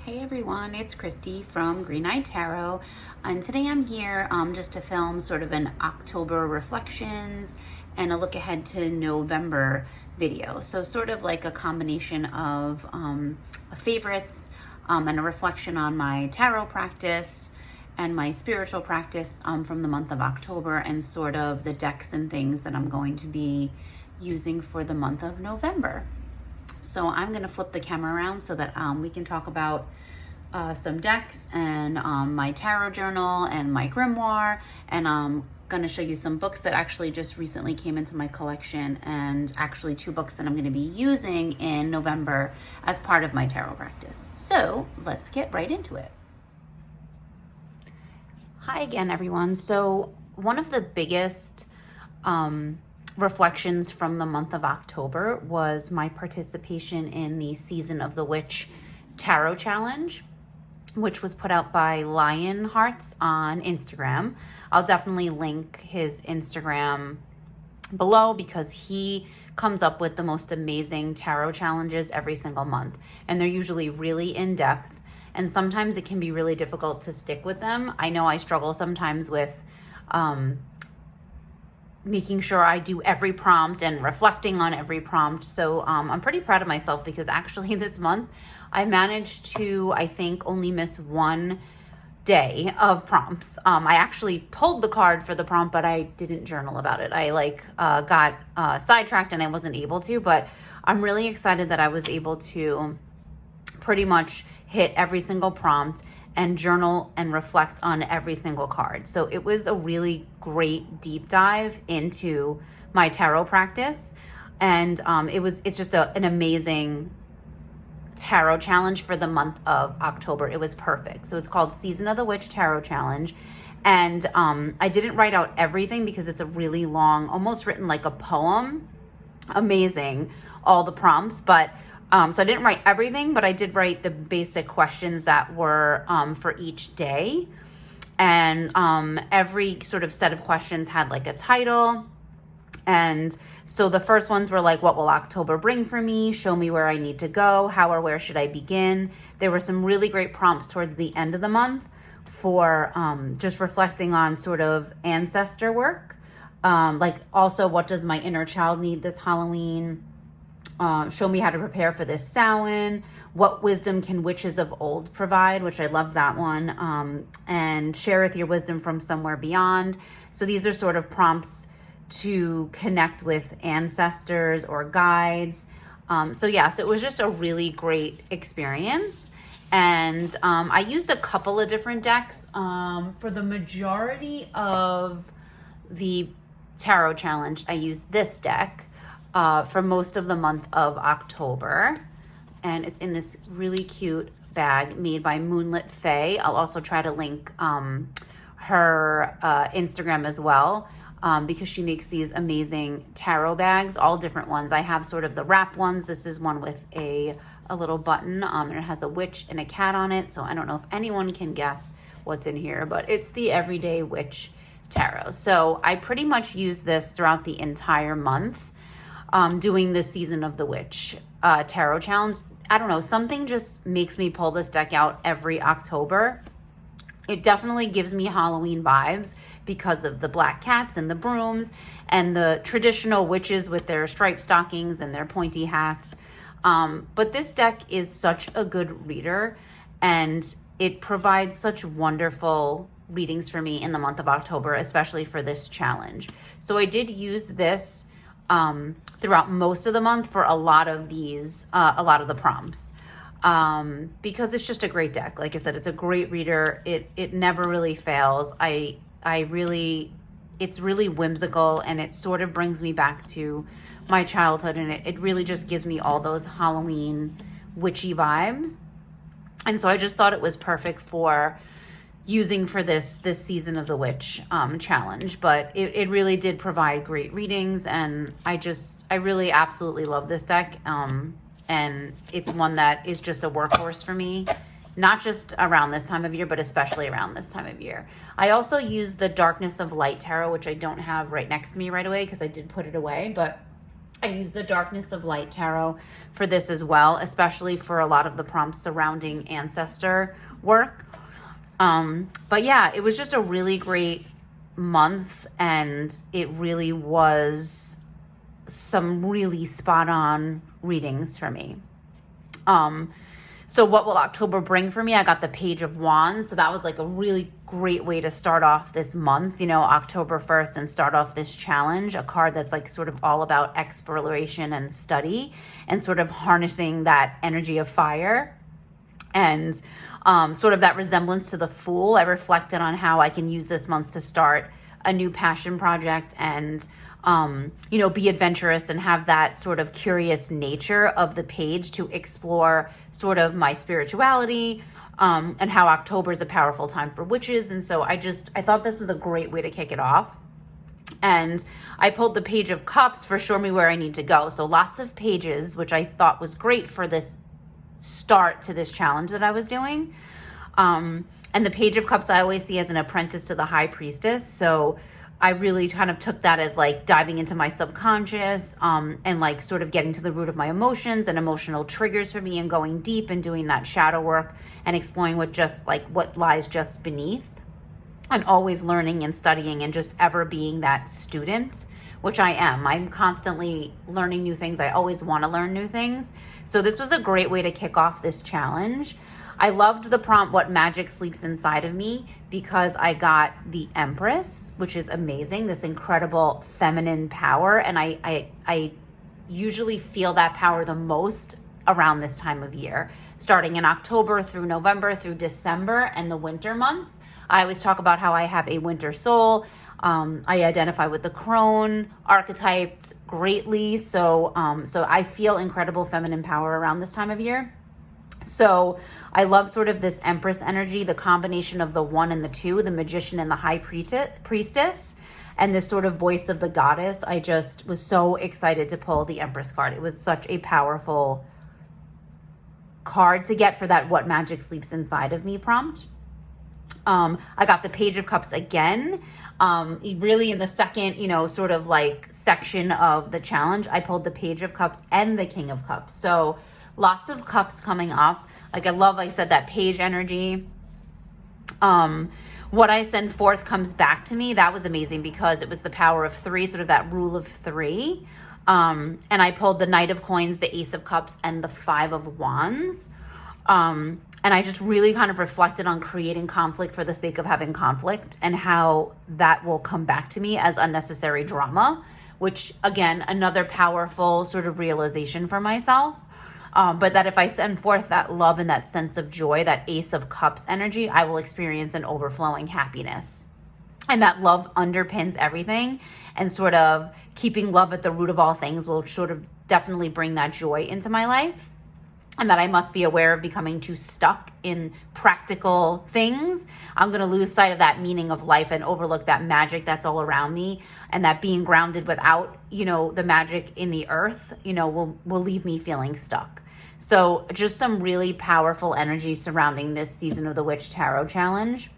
Hey everyone, it's Christy from Green Eyed Tarot, and today I'm here just to film sort of an October reflections and a look ahead to November video. So sort of like a combination of favorites and a reflection on my tarot practice and my spiritual practice from the month of October, and sort of the decks and things that I'm going to be using for the month of November. So I'm going to flip the camera around so that we can talk about some decks and my tarot journal and my grimoire, and I'm going to show you some books that actually just recently came into my collection, and actually 2 books that I'm going to be using in November as part of my tarot practice. So let's get right into it. Hi again, everyone. So one of the biggest reflections from the month of October was my participation in the Season of the Witch Tarot Challenge, which was put out by Lion Hearts on Instagram. I'll definitely link his Instagram below because he comes up with the most amazing tarot challenges every single month, and they're usually really in-depth, and sometimes it can be really difficult to stick with them. I know I struggle sometimes with making sure I do every prompt and reflecting on every prompt. So I'm pretty proud of myself because actually this month I managed to, I think, only miss 1 day of prompts. I actually pulled the card for the prompt, but I didn't journal about it. I got sidetracked and I wasn't able to, but I'm really excited that I was able to pretty much hit every single prompt and journal and reflect on every single card. So it was a really great deep dive into my tarot practice. And it's just an amazing tarot challenge for the month of October. It was perfect. So it's called Season of the Witch Tarot Challenge. And I didn't write out everything because it's a really long, almost written like a poem. Amazing, all the prompts, but so I didn't write everything, but I did write the basic questions that were for each day. And every sort of set of questions had like a title. And so the first ones were like, what will October bring for me? Show me where I need to go. How or where should I begin? There were some really great prompts towards the end of the month for just reflecting on sort of ancestor work. Like also, what does my inner child need this Halloween? Show me how to prepare for this Samhain. What wisdom can witches of old provide? Which I love that one. And shareth your wisdom from somewhere beyond. So these are sort of prompts to connect with ancestors or guides. So it was just a really great experience. And I used a couple of different decks. For the majority of the tarot challenge, I used this deck. For most of the month of October, and it's in this really cute bag made by Moonlit Faye. I'll also try to link her Instagram as well, because she makes these amazing tarot bags, all different ones. I have sort of the wrap ones. This is one with a little button, and it has a witch and a cat on it, so I don't know if anyone can guess what's in here, but it's the Everyday Witch Tarot. So I pretty much use this throughout the entire month. Doing the Season of the Witch Tarot Challenge. I don't know, something just makes me pull this deck out every October. It definitely gives me Halloween vibes because of the black cats and the brooms and the traditional witches with their striped stockings and their pointy hats. But this deck is such a good reader, and it provides such wonderful readings for me in the month of October, especially for this challenge. So I did use this throughout most of the month for a lot of the prompts, because it's just a great deck. Like I said, it's a great reader. It never really fails. It's really whimsical, and it sort of brings me back to my childhood, and it really just gives me all those Halloween witchy vibes. And so I just thought it was perfect for using for this Season of the Witch challenge. But it really did provide great readings, and I really absolutely love this deck, and it's one that is just a workhorse for me, not just around this time of year, but especially around this time of year. I also use the Darkness of Light Tarot, which I don't have right next to me right away because I did put it away, but I use the Darkness of Light Tarot for this as well, especially for a lot of the prompts surrounding ancestor work. But yeah, it was just a really great month, and it really was some really spot on readings for me. So what will October bring for me? I got the Page of Wands. So that was like a really great way to start off this month, October 1st, and start off this challenge, a card that's like sort of all about exploration and study and sort of harnessing that energy of fire. And sort of that resemblance to the Fool. I reflected on how I can use this month to start a new passion project and be adventurous and have that sort of curious nature of the page to explore sort of my spirituality, and how October is a powerful time for witches. And so I thought this was a great way to kick it off. And I pulled the Page of Cups for show me where I need to go. So lots of pages, which I thought was great for this start to this challenge that I was doing. And the Page of Cups I always see as an apprentice to the High Priestess. So I really kind of took that as like diving into my subconscious, and like sort of getting to the root of my emotions and emotional triggers for me, and going deep and doing that shadow work and exploring what lies just beneath, and always learning and studying and just ever being that student, which I am. I'm constantly learning new things. I always want to learn new things. So this was a great way to kick off this challenge. I loved the prompt, What Magic Sleeps Inside of Me, because I got the Empress, which is amazing, this incredible feminine power. And I usually feel that power the most around this time of year, starting in October through November through December and the winter months. I always talk about how I have a winter soul. I identify with the crone archetype greatly. So I feel incredible feminine power around this time of year. So I love sort of this Empress energy, the combination of the 1 and the 2, the Magician and the High Priestess, and this sort of voice of the goddess. I just was so excited to pull the Empress card. It was such a powerful card to get for that What Magic Sleeps Inside of Me prompt. I got the Page of Cups again. Really in the second, sort of like section of the challenge, I pulled the Page of Cups and the King of Cups. So lots of cups coming up. Like I love, like I said, that page energy. What I send forth comes back to me. That was amazing because it was the power of 3, sort of that rule of 3. And I pulled the Knight of Coins, the Ace of Cups, and the 5 of Wands. And I just really kind of reflected on creating conflict for the sake of having conflict, and how that will come back to me as unnecessary drama, which again, another powerful sort of realization for myself. But that if I send forth that love and that sense of joy, that Ace of Cups energy, I will experience an overflowing happiness. And that love underpins everything, and sort of keeping love at the root of all things will sort of definitely bring that joy into my life. And that I must be aware of becoming too stuck in practical things. I'm going to lose sight of that meaning of life and overlook that magic that's all around me. And that being grounded without, the magic in the earth, will leave me feeling stuck. So just some really powerful energy surrounding this Season of the Witch Tarot Challenge.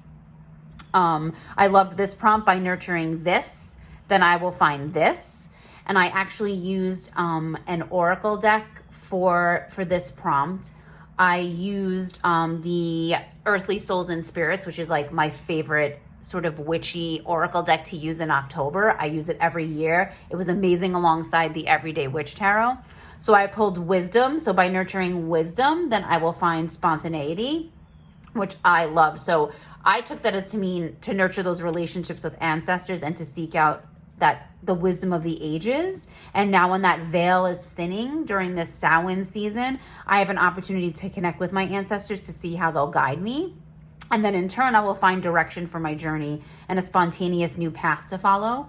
I loved this prompt, by nurturing this, then I will find this. And I actually used an oracle deck for this prompt. I used the Earthly Souls and Spirits, which is like my favorite sort of witchy oracle deck to use in October. I use it every year. It was amazing alongside the Everyday Witch Tarot. So I pulled Wisdom. So by nurturing wisdom, then I will find spontaneity, which I love. So I took that as to mean to nurture those relationships with ancestors and to seek out the wisdom of the ages. And now when that veil is thinning during this Samhain season, I have an opportunity to connect with my ancestors to see how they'll guide me. And then in turn, I will find direction for my journey and a spontaneous new path to follow.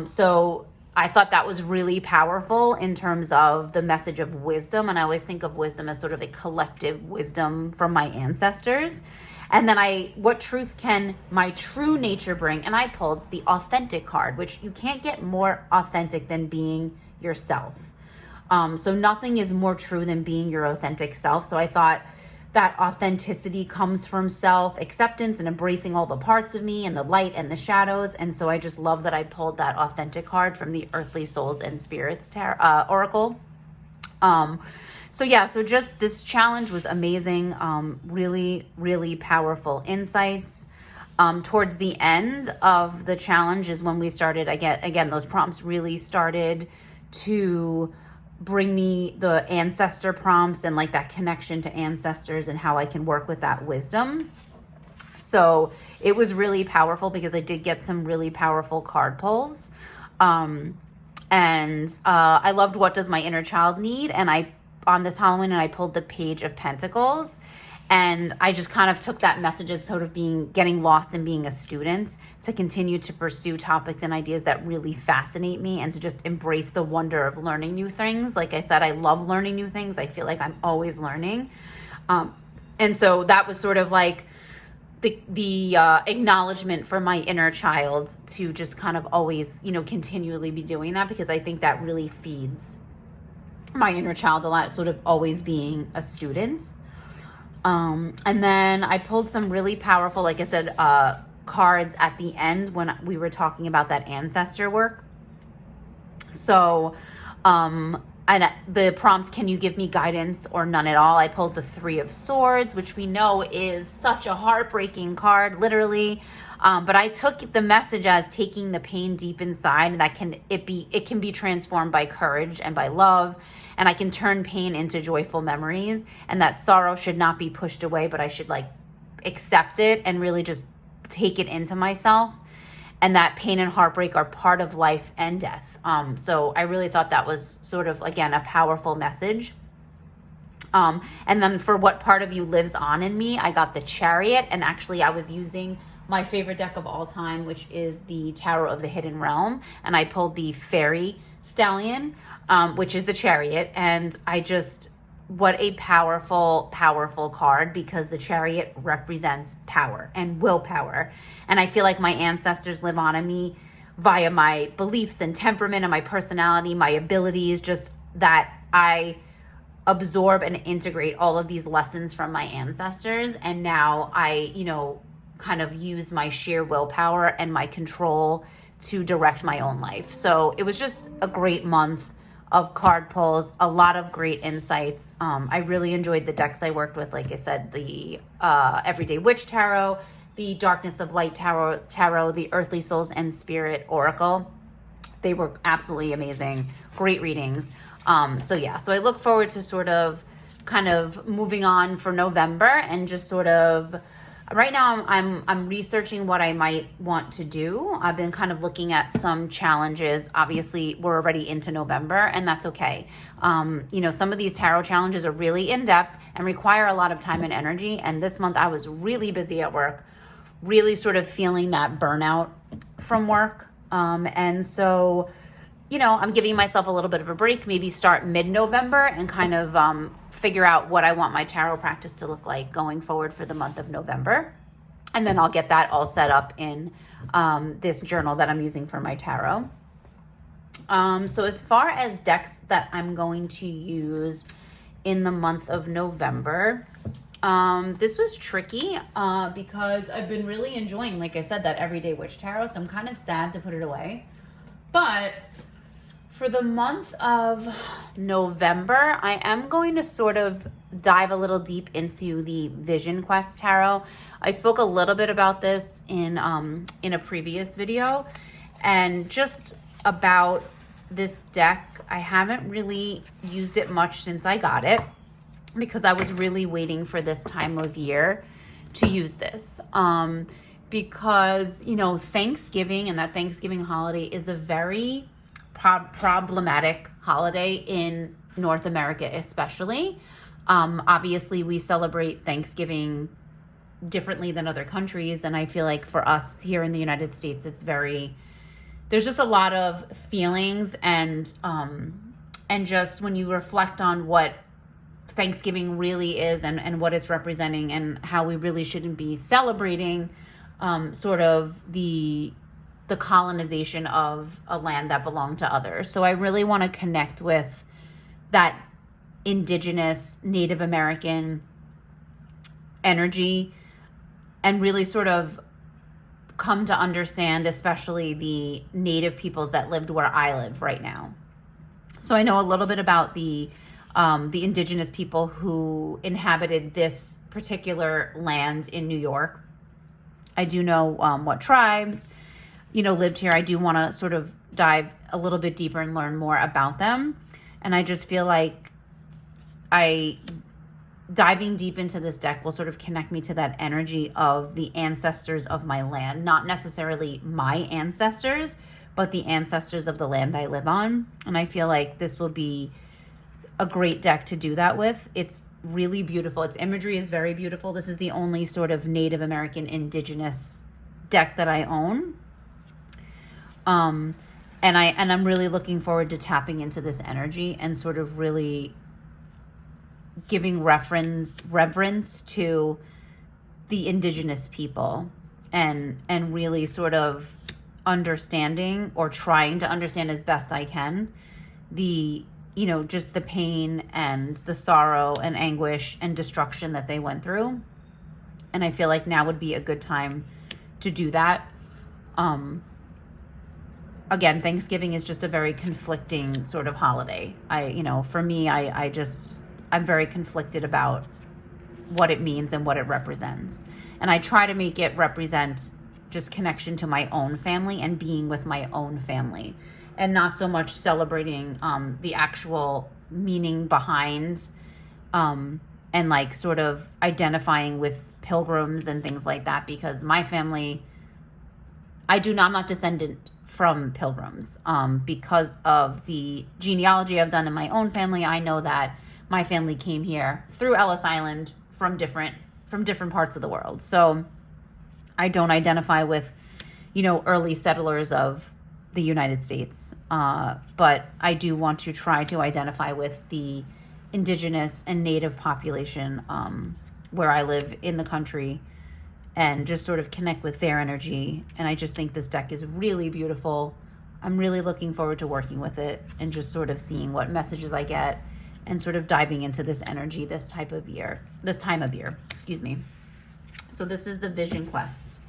So I thought that was really powerful in terms of the message of wisdom. And I always think of wisdom as sort of a collective wisdom from my ancestors. And then what truth can my true nature bring? And I pulled the Authentic card, which you can't get more authentic than being yourself. So nothing is more true than being your authentic self. So I thought that authenticity comes from self-acceptance and embracing all the parts of me and the light and the shadows. And so I just love that I pulled that authentic card from the Earthly Souls and Spirits Oracle. So just this challenge was amazing. Really, really powerful insights. Towards the end of the challenge is when we started, again, those prompts really started to bring me the ancestor prompts and like that connection to ancestors and how I can work with that wisdom. So it was really powerful because I did get some really powerful card pulls. I loved What Does My Inner Child Need? And on this Halloween, I pulled the Page of Pentacles. And I just kind of took that message as sort of getting lost in being a student, to continue to pursue topics and ideas that really fascinate me, and to just embrace the wonder of learning new things. Like I said, I love learning new things. I feel like I'm always learning. And so that was sort of like the acknowledgement for my inner child to just kind of always, continually be doing that, because I think that really feeds my inner child a lot, sort of always being a student. And then I pulled some really powerful, like I said, cards at the end when we were talking about that ancestor work. So, and the prompt, can you give me guidance or none at all? I pulled the Three of Swords, which we know is such a heartbreaking card, literally. But I took the message as taking the pain deep inside, and that it can be transformed by courage and by love. And I can turn pain into joyful memories, and that sorrow should not be pushed away, but I should like accept it and really just take it into myself. And that pain and heartbreak are part of life and death. So I really thought that was sort of, again, a powerful message. And then for what part of you lives on in me, I got the Chariot. And actually I was using my favorite deck of all time, which is the Tarot of the Hidden Realm. And I pulled the Fairy Stallion, which is the Chariot. And what a powerful, powerful card, because the Chariot represents power and willpower. And I feel like my ancestors live on in me via my beliefs and temperament and my personality, my abilities, just that I absorb and integrate all of these lessons from my ancestors. And now I, kind of use my sheer willpower and my control to direct my own life. So it was just a great month of card pulls, a lot of great insights. I really enjoyed the decks I worked with. Like I said, the Everyday Witch Tarot, the Darkness of Light Tarot, the Earthly Souls and Spirit Oracle. They were absolutely amazing. Great readings. So I look forward to sort of kind of moving on for November, and just sort of right now I'm researching what I might want to do. I've been kind of looking at some challenges. Obviously, we're already into November, and that's okay. Some of these tarot challenges are really in-depth and require a lot of time and energy. And this month I was really busy at work, really sort of feeling that burnout from work. And so, I'm giving myself a little bit of a break, maybe start mid-November and kind of figure out what I want my tarot practice to look like going forward for the month of November. And then I'll get that all set up in this journal that I'm using for my tarot. So as far as decks that I'm going to use in the month of November, this was tricky because I've been really enjoying, like I said, that Everyday Witch Tarot. So I'm kind of sad to put it away. But for the month of November, I am going to sort of dive a little deep into the Vision Quest Tarot. I spoke a little bit about this in a previous video, and just about this deck. I haven't really used it much since I got it, because I was really waiting for this time of year to use this. Because, Thanksgiving and that Thanksgiving holiday is a very problematic holiday in North America, especially. Obviously, we celebrate Thanksgiving differently than other countries. And I feel like for us here in the United States, there's just a lot of feelings and just when you reflect on what Thanksgiving really is and what it's representing, and how we really shouldn't be celebrating sort of the colonization of a land that belonged to others. So I really want to connect with that Indigenous, Native American energy and really sort of come to understand, especially the native peoples that lived where I live right now. So I know a little bit about the indigenous people who inhabited this particular land in New York. I do know what tribes, lived here. I do want to sort of dive a little bit deeper and learn more about them. And I just feel like diving deep into this deck will sort of connect me to that energy of the ancestors of my land, not necessarily my ancestors, but the ancestors of the land I live on. And I feel like this will be a great deck to do that with. It's really beautiful. Its imagery is very beautiful. This is the only sort of Native American indigenous deck that I own. And I'm really looking forward to tapping into this energy and sort of really giving reverence to the indigenous people and really sort of understanding, or trying to understand as best I can, the just the pain and the sorrow and anguish and destruction that they went through. And I feel like now would be a good time to do that. Again, Thanksgiving is just a very conflicting sort of holiday. For me, I'm very conflicted about what it means and what it represents. And I try to make it represent just connection to my own family and being with my own family, and not so much celebrating the actual meaning behind and like sort of identifying with pilgrims and things like that, because my family, I'm not descendant from pilgrims. Because of the genealogy I've done in my own family, I know that my family came here through Ellis Island from different parts of the world. So I don't identify with, early settlers of the United States. But I do want to try to identify with the indigenous and native population where I live in the country, and just sort of connect with their energy. And I just think this deck is really beautiful. I'm really looking forward to working with it and just sort of seeing what messages I get and sort of diving into this energy this time of year, excuse me. So this is the Vision Quest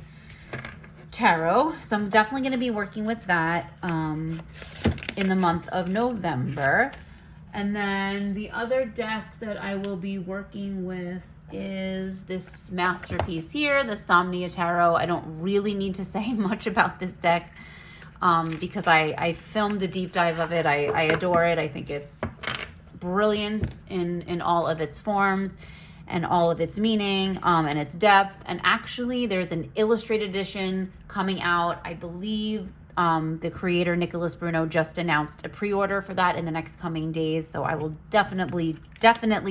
Tarot. So I'm definitely going to be working with that in the month of November. And then the other deck that I will be working with is this masterpiece here, the Somnia Tarot. I don't really need to say much about this deck because I filmed a deep dive of it. I adore it. I think it's brilliant in all of its forms and all of its meaning and its depth. And actually there's an illustrated edition coming out. I believe the creator Nicholas Bruno just announced a pre-order for that in the next coming days, so I will definitely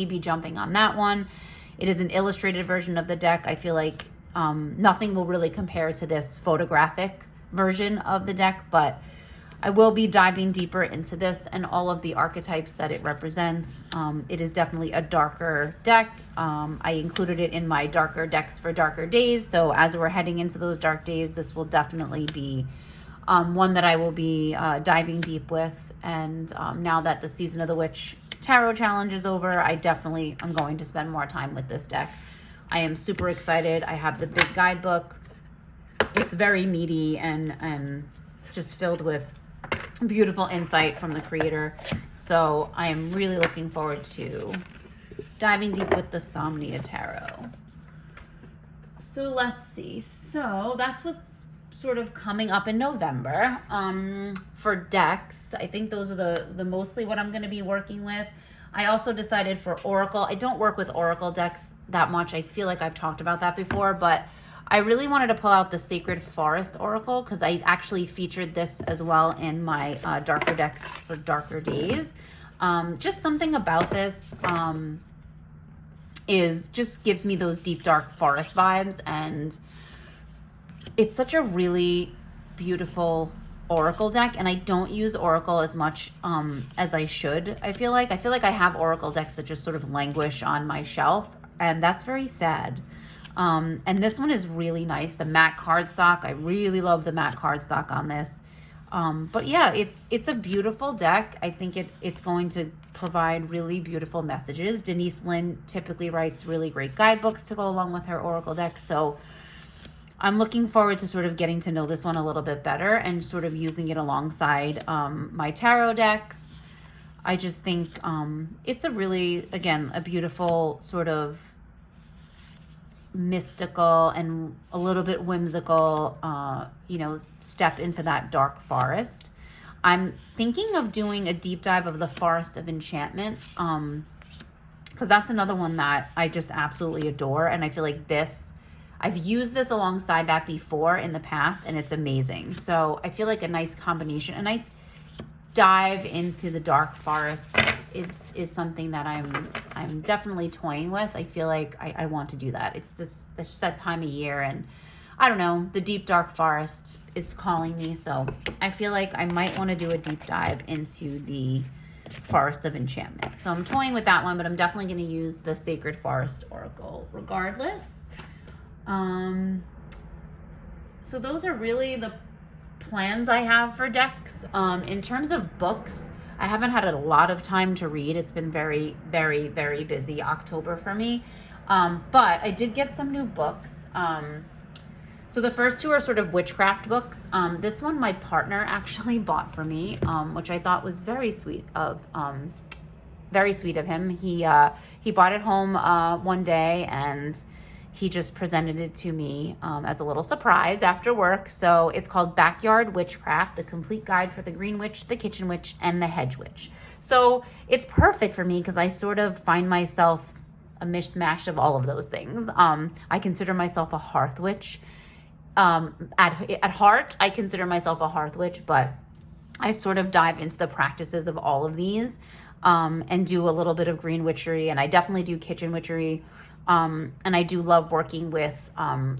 be jumping on that one. It is an illustrated version of the deck. I feel like nothing will really compare to this photographic version of the deck, but I will be diving deeper into this and all of the archetypes that it represents. It is definitely a darker deck. I included it in my darker decks for darker days. So as we're heading into those dark days, this will definitely be one that I will be diving deep with. And now that the Season of the Witch Tarot Challenge is over, I definitely am going to spend more time with this deck. I am super excited. I have the big guidebook. It's very meaty and just filled with beautiful insight from the creator. So I am really looking forward to diving deep with the Somnia Tarot. So let's see. So that's what's sort of coming up in November. For decks, I think those are the mostly what I'm going to be working with. I also decided for Oracle. I don't work with Oracle decks that much. I feel like I've talked about that before, but I really wanted to pull out the Sacred Forest Oracle because I actually featured this as well in my darker decks for darker days. Just something about this just gives me those deep dark forest vibes, and it's such a really beautiful Oracle deck, and I don't use Oracle as much as I should. I feel like I have Oracle decks that just sort of languish on my shelf, and that's very sad. And this one is really nice. The matte cardstock, I really love the matte cardstock on this. But yeah, it's a beautiful deck. I think it's going to provide really beautiful messages. Denise Lynn typically writes really great guidebooks to go along with her oracle deck. So I'm looking forward to sort of getting to know this one a little bit better and sort of using it alongside my tarot decks. I just think it's a really, again, a beautiful sort of mystical and a little bit whimsical, step into that dark forest. I'm thinking of doing a deep dive of the Forest of Enchantment, because that's another one that I just absolutely adore. And I feel like I've used this alongside that before in the past, and it's amazing. So I feel like a nice combination, a nice dive into the dark forest is something that I'm definitely toying with. I feel like I want to do that. It's that time of year, and I don't know, the deep dark forest is calling me. So I feel like I might want to do a deep dive into the Forest of Enchantment. So I'm toying with that one, but I'm definitely going to use the Sacred Forest Oracle regardless. So those are really the plans I have for decks. In terms of books, I haven't had a lot of time to read. It's been very, very, very busy October for me. But I did get some new books. So the first two are sort of witchcraft books. This one my partner actually bought for me, which I thought was very sweet of him. He bought it home one day, and he just presented it to me as a little surprise after work. So it's called Backyard Witchcraft, the complete guide for the green witch, the kitchen witch, and the hedge witch. So it's perfect for me because I sort of find myself a mishmash of all of those things. I consider myself a hearth witch. At heart, I consider myself a hearth witch, but I sort of dive into the practices of all of these and do a little bit of green witchery, and I definitely do kitchen witchery. And I do love working with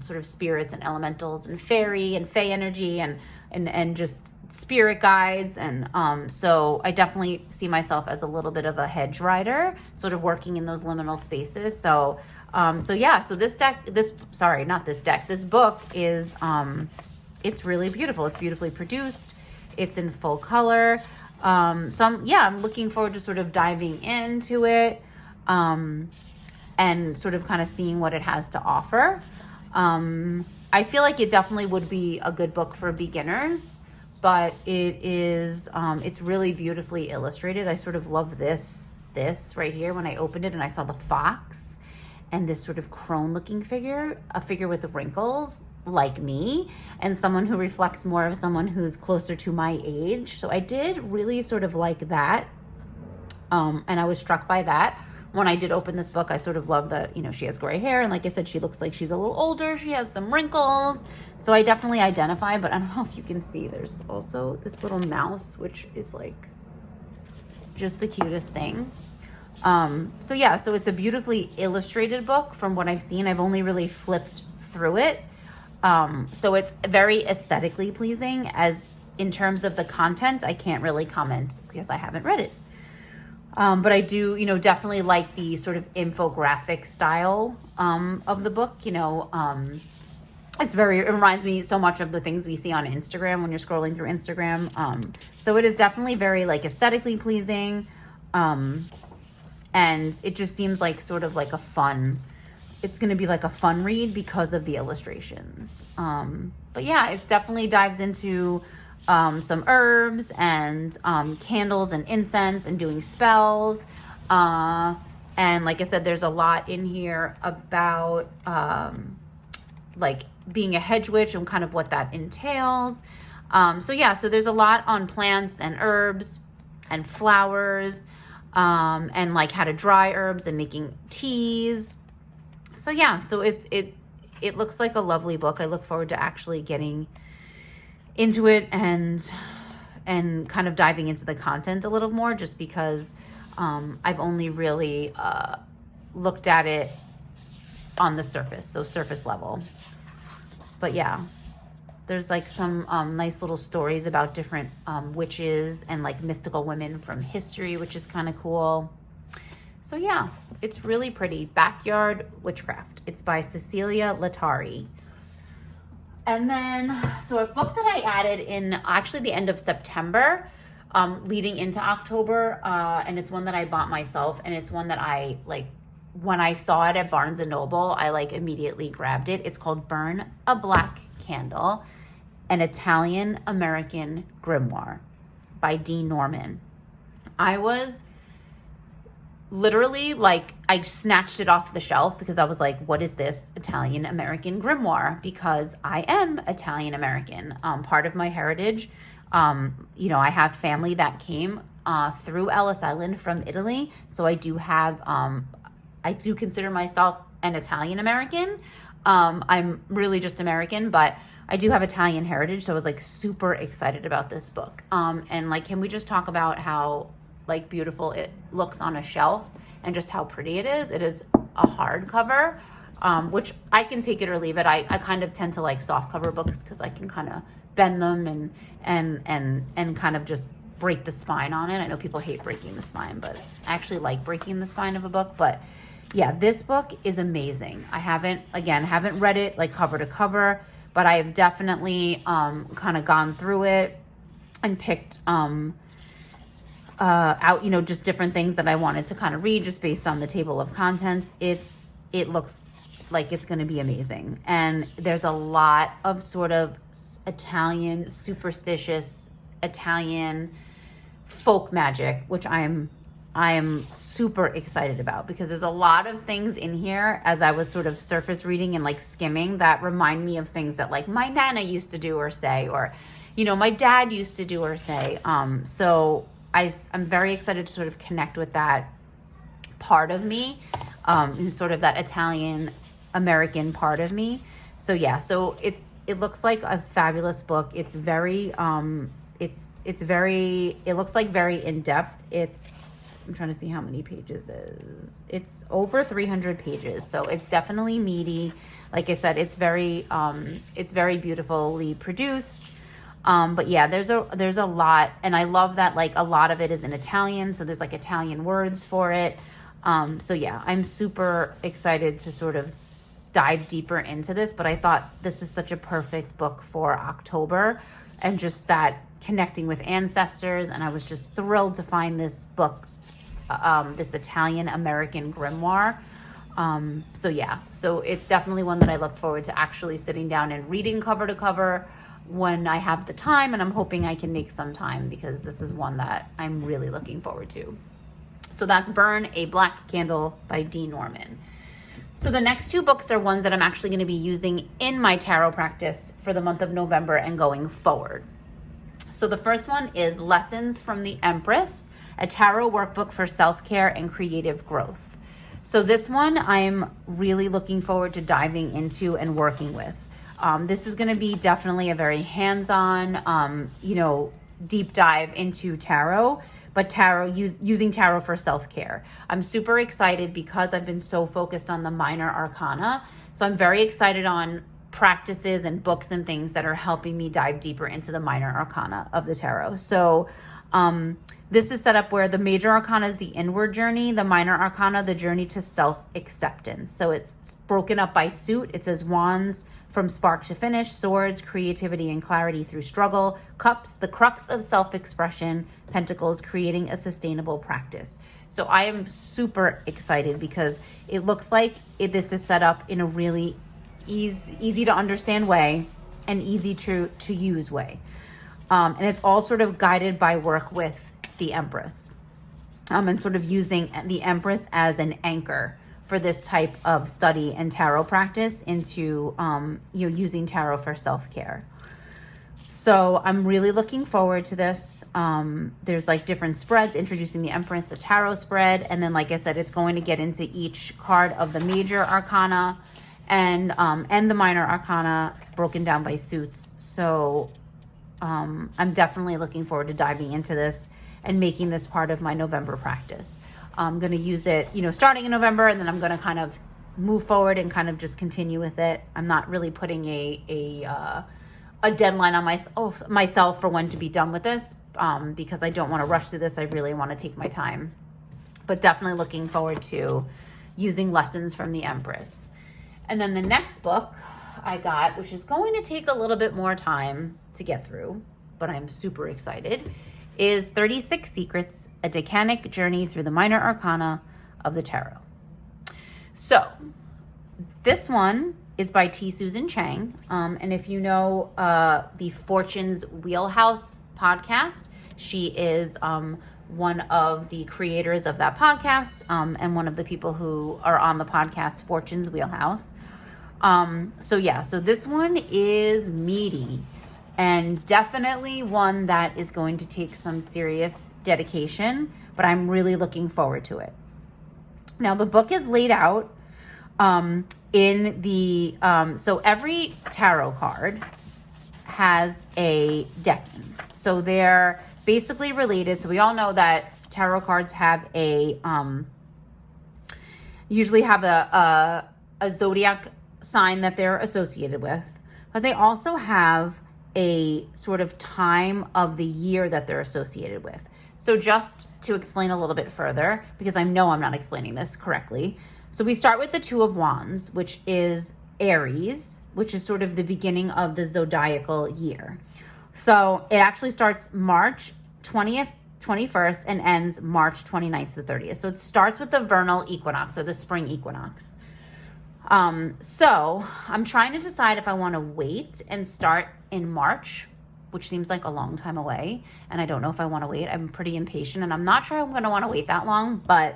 sort of spirits and elementals and fairy and fae energy and just spirit guides. And so I definitely see myself as a little bit of a hedge rider, sort of working in those liminal spaces. So this book is, it's really beautiful. It's beautifully produced. It's in full color. I'm looking forward to sort of diving into it. And sort of kind of seeing what it has to offer. I feel like it definitely would be a good book for beginners, but it's really beautifully illustrated. I sort of love this right here when I opened it and I saw the fox and this sort of crone looking figure, a figure with wrinkles like me, and someone who reflects more of someone who's closer to my age. So I did really sort of like that. And I was struck by that. When I did open this book, I sort of love that, she has gray hair. And like I said, she looks like she's a little older. She has some wrinkles. So I definitely identify, but I don't know if you can see, there's also this little mouse, which is like just the cutest thing. So it's a beautifully illustrated book from what I've seen. I've only really flipped through it. So it's very aesthetically pleasing. As in terms of the content, I can't really comment because I haven't read it. But I do, definitely like the sort of infographic style of the book. It reminds me so much of the things we see on Instagram when you're scrolling through Instagram. So it is definitely very like aesthetically pleasing. And it just seems like sort of like it's going to be like a fun read because of the illustrations. But yeah, it's definitely dives into some herbs and candles and incense and doing spells. And like I said, there's a lot in here about like being a hedge witch and kind of what that entails. So there's a lot on plants and herbs and flowers and like how to dry herbs and making teas. So it looks like a lovely book. I look forward to actually getting into it and kind of diving into the content a little more, just because I've only really looked at it on the surface, so surface level. But yeah, there's like some nice little stories about different witches and like mystical women from history, which is kind of cool. So yeah, it's really pretty. Backyard Witchcraft. It's by Cecilia Latari. And then, so a book that I added in actually the end of September leading into October, and it's one that I bought myself, and it's one that I like. When I saw it at Barnes and Noble, I like immediately grabbed it. It's called Burn a Black Candle, an Italian American Grimoire by Dee Norman. I was literally like, I snatched it off the shelf because I was like, what is this Italian American grimoire? Because I am Italian American. Part of my heritage, I have family that came through Ellis Island from Italy. So I do have, I do consider myself an Italian American. I'm really just American, but I do have Italian heritage. So I was like super excited about this book. And like, can we just talk about how like beautiful it looks on a shelf and just how pretty it is? It is a hardcover, which I can take it or leave it. I kind of tend to like soft cover books because I can kind of bend them and kind of just break the spine on it. I know people hate breaking the spine, but I actually like breaking the spine of a book. But yeah, this book is amazing. I haven't read it like cover to cover, but I have definitely kind of gone through it and picked out, just different things that I wanted to kind of read just based on the table of contents. It looks like it's going to be amazing. And there's a lot of sort of Italian, superstitious Italian folk magic, which I am super excited about, because there's a lot of things in here as I was sort of surface reading and like skimming that remind me of things that like my Nana used to do or say, or, my dad used to do or say. So I'm very excited to sort of connect with that part of me, sort of that Italian American part of me. So yeah, so it looks like a fabulous book. It's very, it looks like very in-depth. I'm trying to see how many pages it's over 300 pages. So it's definitely meaty. Like I said, it's very beautifully produced. But yeah, there's a lot, and I love that like a lot of it is in Italian, so there's like Italian words for it. So yeah, I'm super excited to sort of dive deeper into this, but I thought this is such a perfect book for October, and just that connecting with ancestors, and I was just thrilled to find this book, this Italian American grimoire. So yeah, so it's definitely one that I look forward to actually sitting down and reading cover to cover when I have the time, and I'm hoping I can make some time, because this is one that I'm really looking forward to. So that's Burn a Black Candle by Dee Norman. So the next two books are ones that I'm actually going to be using in my tarot practice for the month of November and going forward. So the first one is Lessons from the Empress, a tarot workbook for self-care and creative growth. So this one I'm really looking forward to diving into and working with. This is going to be definitely a very hands-on, deep dive into tarot, but using tarot for self-care. I'm super excited because I've been so focused on the minor arcana. So I'm very excited on practices and books and things that are helping me dive deeper into the minor arcana of the tarot. So this is set up where the major arcana is the inward journey, the minor arcana, the journey to self-acceptance. So it's broken up by suit. It says Wands, from spark to finish, swords, creativity and clarity through struggle, cups, the crux of self-expression, pentacles, creating a sustainable practice. So I am super excited because it looks like this is set up in a really easy to understand way and easy to use way. And it's all sort of guided by work with the Empress, and sort of using the Empress as an anchor for this type of study and tarot practice into, using tarot for self-care. So I'm really looking forward to this. There's like different spreads, introducing the Empress, a tarot spread. And then, like I said, it's going to get into each card of the major arcana and the minor arcana broken down by suits. So I'm definitely looking forward to diving into this and making this part of my November practice. I'm going to use it, starting in November, and then I'm going to kind of move forward and kind of just continue with it. I'm not really putting a deadline on myself for when to be done with this, because I don't want to rush through this. I really want to take my time, but definitely looking forward to using Lessons from the Empress. And then the next book I got, which is going to take a little bit more time to get through, but I'm super excited, is 36 Secrets, a Decanic Journey Through the Minor Arcana of the Tarot. So this one is by T. Susan Chang. And if you know the Fortune's Wheelhouse podcast, she is one of the creators of that podcast and one of the people who are on the podcast Fortune's Wheelhouse. So this one is meaty and definitely one that is going to take some serious dedication, but I'm really looking forward to it. Now, the book is laid out in the, so every tarot card has a decking. So they're basically related. So we all know that tarot cards have usually have a zodiac sign that they're associated with, but they also have a sort of time of the year that they're associated with. So just to explain a little bit further, because I know I'm not explaining this correctly. So we start with the Two of Wands, which is Aries, which is sort of the beginning of the zodiacal year. So it actually starts March 20th, 21st, and ends March 29th to the 30th. So it starts with the vernal equinox, or the spring equinox. So I'm trying to decide if I want to wait and start in March, which seems like a long time away. And I don't know if I want to wait. I'm pretty impatient and I'm not sure I'm going to want to wait that long, but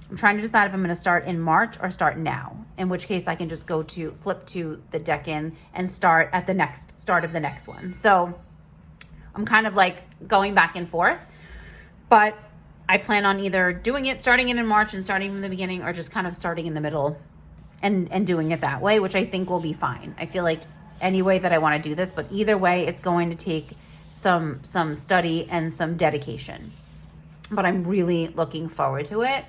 I'm trying to decide if I'm going to start in March or start now, in which case I can just flip to the deck-in and start at the start of the next one. So I'm kind of like going back and forth, but I plan on either starting it in March and starting from the beginning, or just kind of starting in the middle and doing it that way, which I think will be fine. I feel like any way that I want to do this, but either way, it's going to take some study and some dedication. But I'm really looking forward to it.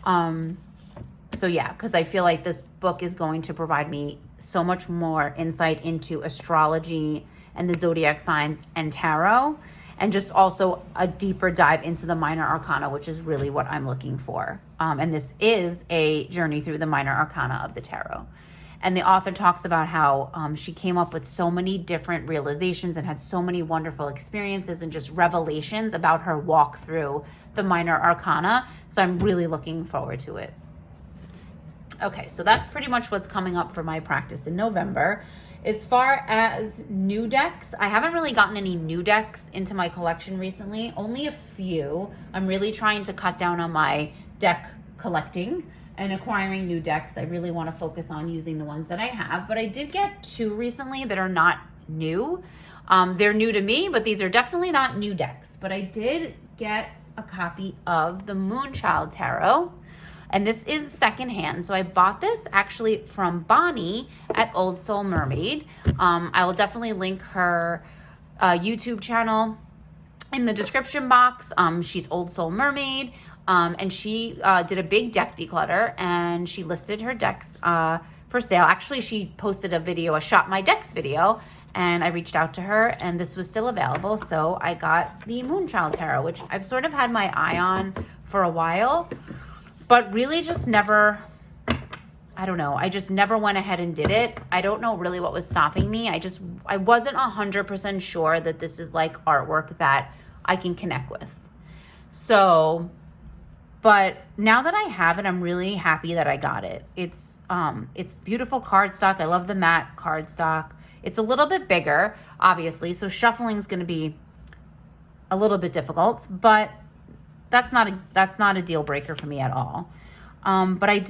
So yeah, because I feel like this book is going to provide me so much more insight into astrology and the zodiac signs and tarot, and just also a deeper dive into the minor arcana, which is really what I'm looking for. And this is a journey through the minor arcana of the tarot. And the author talks about how she came up with so many different realizations and had so many wonderful experiences and just revelations about her walk through the minor arcana. So I'm really looking forward to it. Okay, so that's pretty much what's coming up for my practice in November. As far as new decks, I haven't really gotten any new decks into my collection recently, only a few. I'm really trying to cut down on my deck collecting and acquiring new decks. I really want to focus on using the ones that I have, but I did get two recently that are not new. They're new to me, but these are definitely not new decks. But I did get a copy of the Moonchild Tarot, and this is secondhand. So I bought this actually from Bonnie at Old Soul Mermaid. I will definitely link her YouTube channel in the description box. She's Old Soul Mermaid. And she did a big deck declutter, and she listed her decks for sale. Actually, she posted a Shop My Decks video, and I reached out to her, and this was still available. So I got the Moonchild Tarot, which I've sort of had my eye on for a while, but really just never, I don't know. I just never went ahead and did it. I don't know really what was stopping me. I wasn't 100% sure that this is like artwork that I can connect with. So, but now that I have it, I'm really happy that I got it. It's beautiful cardstock. I love the matte cardstock. It's a little bit bigger, obviously, so shuffling is going to be a little bit difficult, but that's not a deal breaker for me at all. But I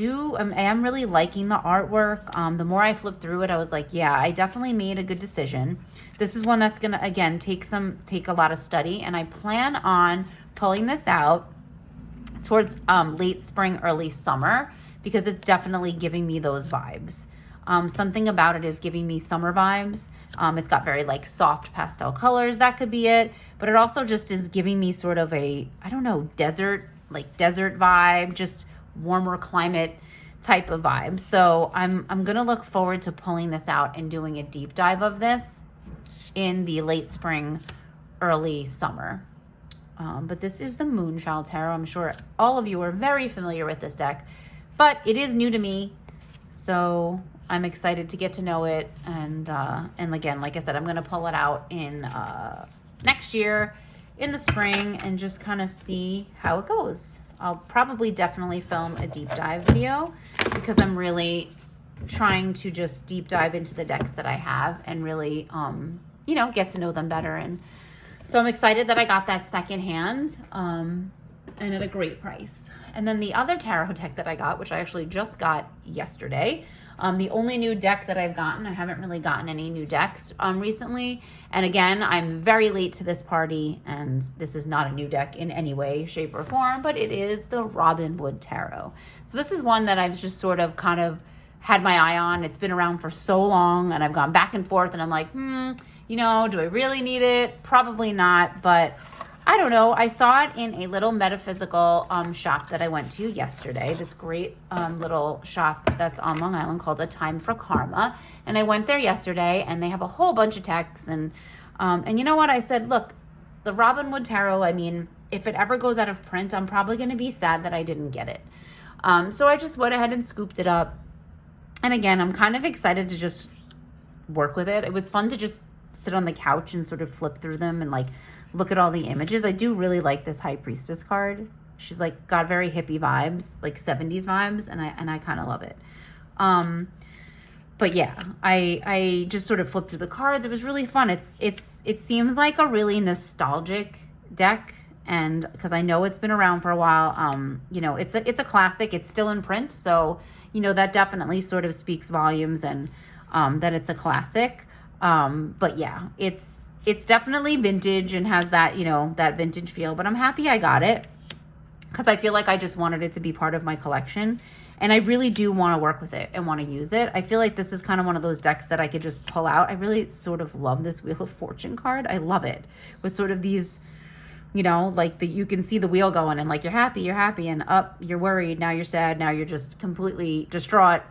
am really liking the artwork. The more I flipped through it, I was like, yeah, I definitely made a good decision. This is one that's going to, again, take a lot of study, and I plan on pulling this out towards late spring, early summer, because it's definitely giving me those vibes. Something about it is giving me summer vibes. It's got very like soft pastel colors. That could be it. But it also just is giving me sort of a, I don't know, desert vibe, just warmer climate type of vibe. So I'm going to look forward to pulling this out and doing a deep dive of this in the late spring, early summer. But this is the Moonchild Tarot. I'm sure all of you are very familiar with this deck, but it is new to me. So I'm excited to get to know it. And again, like I said, I'm going to pull it out in next year in the spring and just kind of see how it goes. I'll probably definitely film a deep dive video because I'm really trying to just deep dive into the decks that I have and really, you know, get to know them better. And so I'm excited that I got that secondhand and at a great price. And then the other tarot deck that I got, which I actually just got yesterday, the only new deck that I've gotten, I haven't really gotten any new decks recently. And again, I'm very late to this party, and this is not a new deck in any way, shape, or form, but it is the Robin Wood Tarot. So this is one that I've just sort of kind of had my eye on. It's been around for so long, and I've gone back and forth, and I'm like, you know, do I really need it? Probably not, but I don't know. I saw it in a little metaphysical shop that I went to yesterday, this great little shop that's on Long Island called A Time for Karma. And I went there yesterday, and they have a whole bunch of texts. And you know what? I said, look, the Robin Wood Tarot, I mean, if it ever goes out of print, I'm probably going to be sad that I didn't get it. So I just went ahead and scooped it up. And again, I'm kind of excited to just work with it. It was fun to just sit on the couch and sort of flip through them and like look at all the images. I do really like this High Priestess card. She's like got very hippie vibes, like 70s vibes, and I kind of love it. But yeah, I just sort of flipped through the cards. It was really fun. It seems like a really nostalgic deck, and because I know it's been around for a while. You know, it's a classic. It's still in print, so you know that definitely sort of speaks volumes, and that it's a classic. But yeah, it's definitely vintage and has that, you know, that vintage feel, but I'm happy I got it because I feel like I just wanted it to be part of my collection, and I really do want to work with it and want to use it. I feel like this is kind of one of those decks that I could just pull out. I really sort of love this Wheel of Fortune card. I love it with sort of these, you know, like you can see the wheel going, and like you're happy, and up, you're worried, now you're sad, now you're just completely distraught.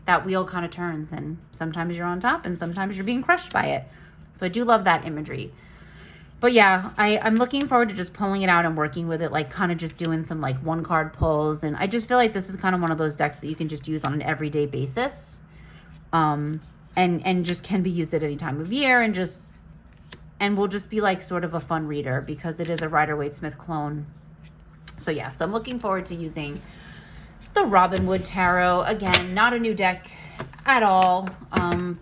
That wheel kind of turns, and sometimes you're on top and sometimes you're being crushed by it. So I do love that imagery. But yeah, I'm looking forward to just pulling it out and working with it, like kind of just doing some like one card pulls. And I just feel like this is kind of one of those decks that you can just use on an everyday basis. And just can be used at any time of year, and will just be like sort of a fun reader because it is a Rider-Waite-Smith clone. So yeah, so I'm looking forward to using the Robin Wood Tarot. Again, not a new deck at all,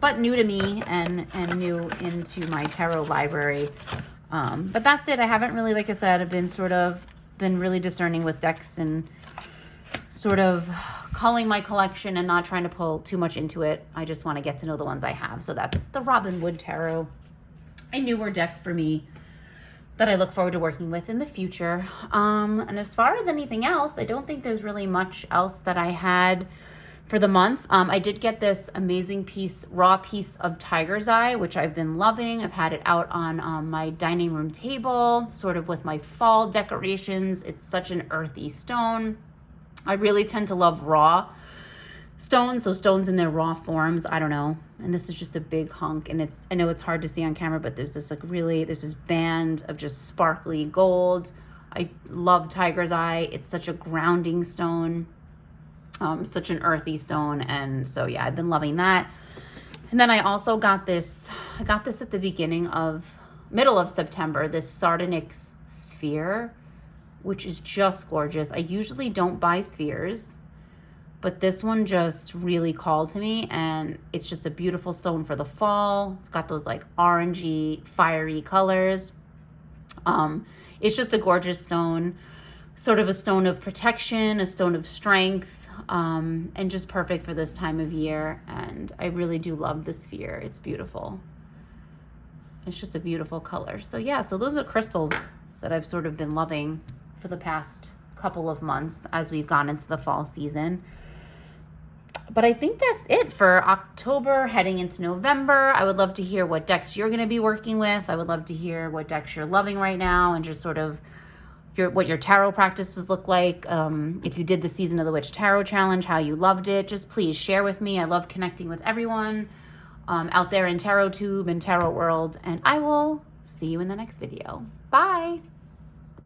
but new to me and new into my tarot library. But that's it. I haven't really, like I said, I've been really discerning with decks and sort of culling my collection and not trying to pull too much into it. I just want to get to know the ones I have. So that's the Robin Wood Tarot, a newer deck for me that I look forward to working with in the future. And as far as anything else, I don't think there's really much else that I had for the month. I did get this amazing raw piece of Tiger's Eye, which I've been loving. I've had it out on my dining room table, sort of with my fall decorations. It's such an earthy stone. I really tend to love raw stones, so stones in their raw forms. I don't know. And this is just a big hunk, and I know it's hard to see on camera, but there's this there's this band of just sparkly gold. I love Tiger's Eye. It's such a grounding stone. Such an earthy stone, and so yeah, I've been loving that. And then I also got this. I got this at the middle of September. This Sardonyx sphere, which is just gorgeous. I usually don't buy spheres, but this one just really called to me, and it's just a beautiful stone for the fall. It's got those like orangey, fiery colors. It's just a gorgeous stone, sort of a stone of protection, a stone of strength. And just perfect for this time of year. And I really do love the sphere. It's beautiful. It's just a beautiful color. So yeah, so those are crystals that I've sort of been loving for the past couple of months as we've gone into the fall season. But I think that's it for October, heading into November. I would love to hear what decks you're going to be working with. I would love to hear what decks you're loving right now, and just sort of what your tarot practices look like. If you did the Season of the Witch Tarot Challenge, how you loved it, just please share with me. I love connecting with everyone out there in Tarot Tube and Tarot World, and I will see you in the next video. Bye.